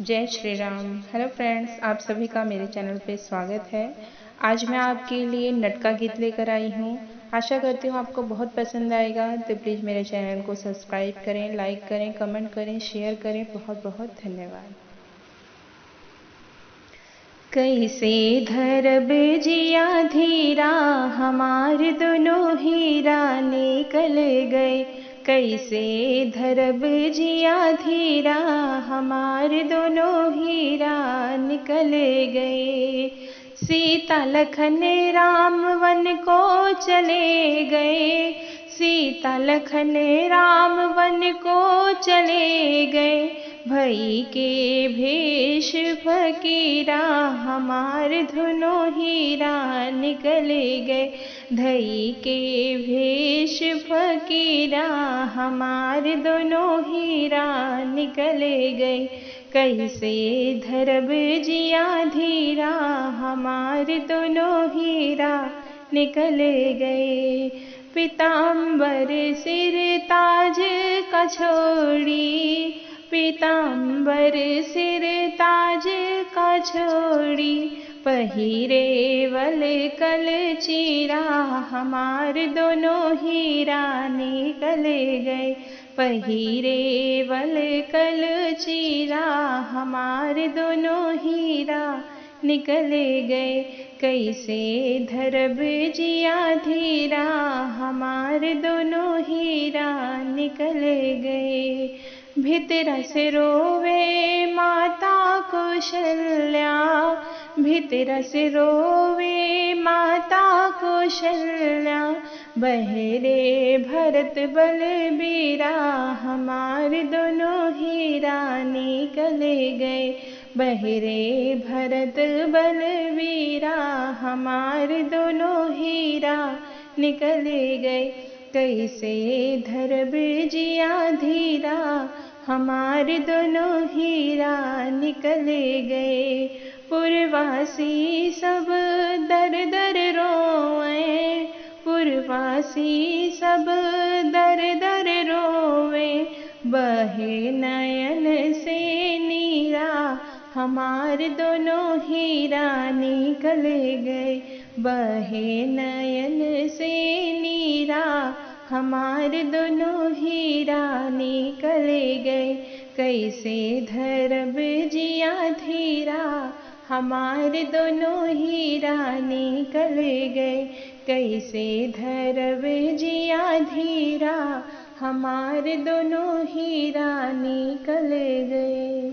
जय Shri Ram. Hello friends, आप सभी का मेरे चैनल पे स्वागत है। आज मैं आपके लिए नट का गीत लेकर आई हूँ। आशा करती हूँ आपको बहुत पसंद आएगा। तो प्लीज़ मेरे चैनल को सब्सक्राइब करें, लाइक करें, कमेंट करें, शेयर करें। बहुत बहुत धन्यवाद। कैसे धरब जिया धीरा, हमार दोनों हीरा निकल गए। कैसे धरब जिया धीरा, हमार दोनों हीरा निकल गए। सीता लखन राम वन को चले गए। सीता लखन राम वन को चले गए। भई के भेष फकीरा, हमार दोनों हीरा निकल गए। धई के भेष फकीरा, हमार दोनों हीरा निकल गए। कैसे धरब जिया धीरा, हमार दोनों हीरा निकल गए। पीताम्बर सिर ताज का छोड़ी, पीताम्बर सिर ताज का छोड़ी। पहिरे वल कल चीरा, हमार दोनों हीरा निकल गए। पहिरे वल कल चीरा, हमार दोनों हीरा निकल गए। कैसे धरब जिया धीरा, हमार दोनों हीरा निकल गए। भीतर से रोवे माता कौशल्या, भीतर से रोवे माता कौशल्या। बहरे भरत बलबीरा, हमार दोनों हीरा निकल गए। बहरे भरत बलबीरा, हमार दोनों हीरा निकल गए। कैसे धरब जिया धीरा, हमार दोनों हीरा निकल गए। पुरवासी सब दर दर रोए, पुरवासी सब दर दर रोए। बहे नयन से नीरा, हमार दोनों हीरा निकल गए। बहे नयन से नीरा, हमार दोनों हीरा निकल गए। कैसे धरब जिया धीरा, हमार दोनों हीरा निकल गए। कैसे धरब जिया धीरा, हमार दोनों हीरा निकल गए।